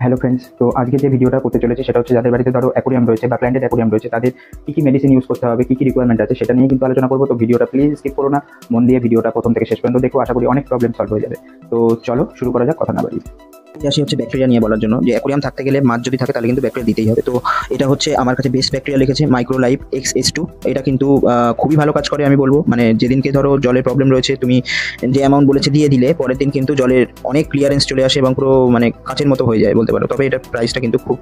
Hello friends, তো আজকে যে ভিডিওটা করতে চলেছে সেটা হচ্ছে যাদের বাড়িতে ধরো অ্যাকোরিয়াম রয়েছে বা প্ল্যান্টেড অ্যাকোরিয়াম রয়েছে তাদের কি মেডিসিন ইউজ করতে হবে, কি রিকোয়ারমেন্ট আছে সেটা নিয়ে কিন্তু আলোচনা করবো। তো ভিডিওটা প্লিজ স্কিপ করো না, মন দিয়ে ভিডিওটা প্রথম থেকে শেষ পর্যন্ত দেখো। আশা করি অনেক প্রবলেম সলভ হয়ে যাবে। তো চলো শুরু করা যাক, কথা না বাড়িয়ে। আসি হচ্ছে ব্যাকটেরিয়া নিয়ে বলার জন্য যে অ্যাকোরিয়াম থাকতে গেলে মাছ যদি থাকে তাহলে কিন্তু ব্যাকটেরিয়া দিতেই হবে। তো এটা হচ্ছে আমার কাছে বেস্ট ব্যাকটেরিয়া লিখেছে মাইক্রোলাইফ XS2। এটা কিন্তু খুবই ভালো কাজ করে আমি বলবো। মানে যেদিনকে ধরো জলের প্রবলেম রয়েছে, তুমি যে অ্যামাউন্ট বলেছে দিয়ে দিলে, পরের দিন কিন্তু জলের অনেক ক্লিয়ারেন্স চলে আসে এবং পুরো মানে কাচের মতো হয়ে যায় বলতে পারো। তবে এটার প্রাইসটা কিন্তু খুব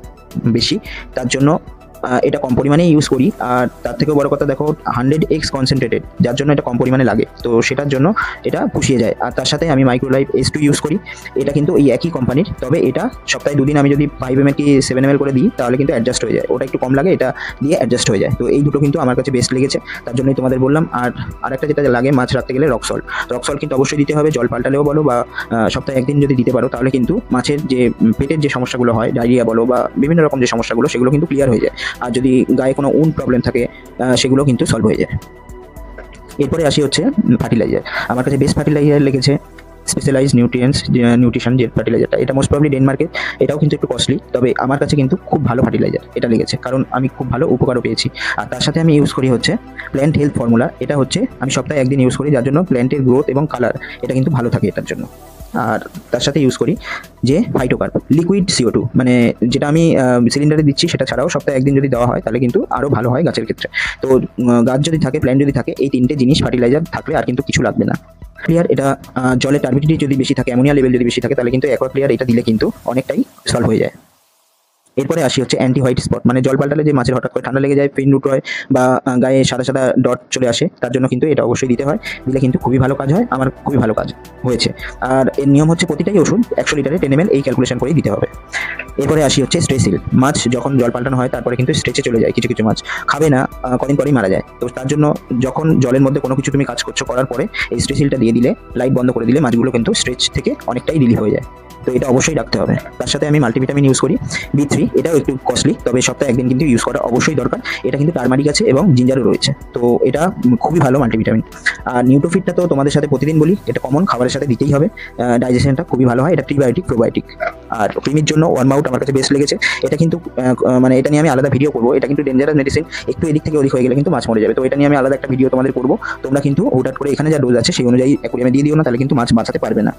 বেশি, তার জন্য এটা কম পরিমাণেই ইউজ করি। আর তার থেকেও বড় কথা দেখো 100x কনসেন্ট্রেটেড, যার জন্য এটা কম পরিমাণে লাগে, তো সেটার জন্য এটা পুষিয়ে যায়। আর তার সাথে আমি মাইক্রোলাইফ S2 ইউজ করি। এটা কিন্তু এই একই কোম্পানির, তবে এটা সপ্তাহে 2 দিন আমি যদি 5 ml কি 7 ml করে দিই তাহলে কিন্তু অ্যাডজাস্ট হয়ে যায়। ওটা একটু কম লাগে, এটা দিয়ে অ্যাডজাস্ট হয়ে যায়। তো এই দুটো কিন্তু আমার কাছে বেস্ট লেগেছে, তার জন্যই তোমাদের বললাম। আর আরেকটা যেটা লাগে মাছ রাখতে গেলে রক সল্ট কিন্তু অবশ্যই দিতে হবে। জল পাল্টালেও বলো বা সপ্তাহে একদিন যদি দিতে পারো তাহলে কিন্তু মাছের যে পেটের যে সমস্যাগুলো হয়, ডায়রিয়া বলো বা বিভিন্ন রকম যে সমস্যাগুলো, সেগুলো কিন্তু ক্লিয়ার হয়ে যায়। আর যদি গায়ে কোনো উন প্রবলেম থাকে সেগুলো কিন্তু সলভ হয়ে যায়। এরপরে আসি হচ্ছে ফার্টিলাইজার। আমার কাছে বেস্ট ফার্টিলাইজার লেগেছে স্পেশালাইজ নিউট্রিশন যে ফার্টিলাইজারটা, এটা মোস্ট প্রবলি ডেনমার্কের। এটাও কিন্তু একটু কস্টলি, তবে আমার কাছে কিন্তু খুব ভালো ফার্টিলাইজার এটা লেগেছে, কারণ আমি খুব ভালো উপকারও পেয়েছি। আর তার সাথে আমি ইউজ করি হচ্ছে প্ল্যান্ট হেলথ ফর্মুলা। এটা হচ্ছে আমি সপ্তাহে একদিন ইউজ করি, যার জন্য প্ল্যান্টের গ্রোথ এবং কালার এটা কিন্তু ভালো থাকে এটার জন্য। আর তার সাথে ইউজ করি যে ফাইটোকার্প লিকুইড CO2, মানে যেটা আমি সিলিন্ডারে দিচ্ছি, সেটা ছাড়াও সপ্তাহে একদিন যদি দেওয়া হয় তাহলে কিন্তু আরও ভালো হয় গাছের ক্ষেত্রে। তো গাছ যদি থাকে, প্ল্যান্ট যদি থাকে, এই তিনটে জিনিস ফার্টিলাইজার থাকলে আর কিন্তু কিছু লাগবে না। ক্লিয়ার, এটা জলের টার্বিডিটি যদি বেশি থাকে, অ্যামোনিয়া লেভেল যদি বেশি থাকে, তাহলে কিন্তু অ্যাকোয়া ক্লিয়ার এটা দিলে কিন্তু অনেকটাই সলভ হয়ে যায়। এরপরে আসি হচ্ছে অ্যান্টি হোয়াইট স্পট, মানে জল পাল্টালে যে মাছের হঠাৎ করে ঠান্ডা লেগে যায়, পেইন রুট হয় বা গায়ে সাদা সাদা ডট চলে আসে, তার জন্য কিন্তু এটা অবশ্যই দিতে হয়। দিলে কিন্তু খুবই ভালো কাজ হয়, আমার খুবই ভালো কাজ হয়েছে। আর এর নিয়ম হচ্ছে প্রতিটাই ওষুধ 100 লিটারে 10 ml এই ক্যালকুলেশন করেই দিতে হবে। এরপরে আসি হচ্ছে স্ট্রেসিল। মাছ যখন জল পাল্টানো হয় তারপরে কিন্তু স্ট্রেচে চলে যায়, কিছু কিছু মাছ খাবে না, কদিন পরেই মারা যায়। তো তার জন্য যখন জলের মধ্যে কোনো কিছু তুমি কাজ করছো, করার পরে এই স্ট্রেসিলটা দিয়ে দিলে, লাইট বন্ধ করে দিলে, মাছগুলো কিন্তু স্ট্রেচ থেকে অনেকটাই রিলিফ হয়ে যায়। তো এটা অবশ্যই রাখতে হবে। তার সাথে আমি মাল্টিভিটামিন ইউজ করি B3। এটাও একটু কস্টলি, তবে সপ্তাহে একদিন কিন্তু ইউজ করা অবশ্যই দরকার। এটা কিন্তু টারমারিক আছে এবং জিঞ্জারও রয়েছে, তো এটা খুবই ভালো মাল্টিভিটামিন। আর নিউট্রোফিটটা তো তোমাদের সাথে প্রতিদিন বলি, এটা কমন, খাবারের সাথে দিতেই হবে। ডাইজেশনটা খুবই ভালো হয়, এটা প্রিবায়োটিক প্রোবায়োটিক। আর প্রিমির জন্য ওয়ার্ম আউট আমার কাছে বেস্ট লেগেছে। এটা কিন্তু মানে এটা নিয়ে আমি আলাদা ভিডিও করবো। এটা কিন্তু ডেঞ্জারাস মেডিসিন, একটু এদিক থেকে ওদিক হয়ে গেলে কিন্তু মাছ মরে যাবে। তো এটা নিয়ে আমি আলাদা একটা ভিডিও তোমাদের করবো। তোমরা কিন্তু হুটহাট করে এখানে যা ডোজ আছে সেই অনুযায়ী অ্যাকোরিয়ামে দিয়ে দিও না, তাহলে কিন্তু মাছ বাঁচাতে পারবে না।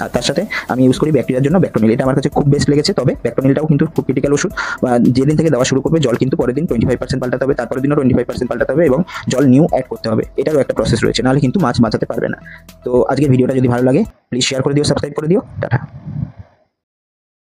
আর তার সাথে আমি ইউজ করি ব্যাকটেরিয়ার জন্য ব্যাকটোনিল। এটা আমার কাছে খুব বেস্ট লেগেছে, তবে ব্যাকটোনিলটাও কিন্তু খুব ক্রিটিক্যাল ওষুধ। বা যেদিন থেকে দেওয়া শুরু করবে, জল কিন্তু পরের দিন 25% পাল্টাতে হবে, তারপরের দিনও 25% পাল্টাতে হবে এবং জল নিউ অ্যাড করতে হবে। এটারও একটা প্রসেস রয়েছে, নাহলে কিন্তু মাছ বাঁচাতে পারবে না। তো আজকের ভিডিওটা যদি ভালো লাগে প্লিজ শেয়ার করে দিও, সাবস্ক্রাইব করে দিও। টাটা।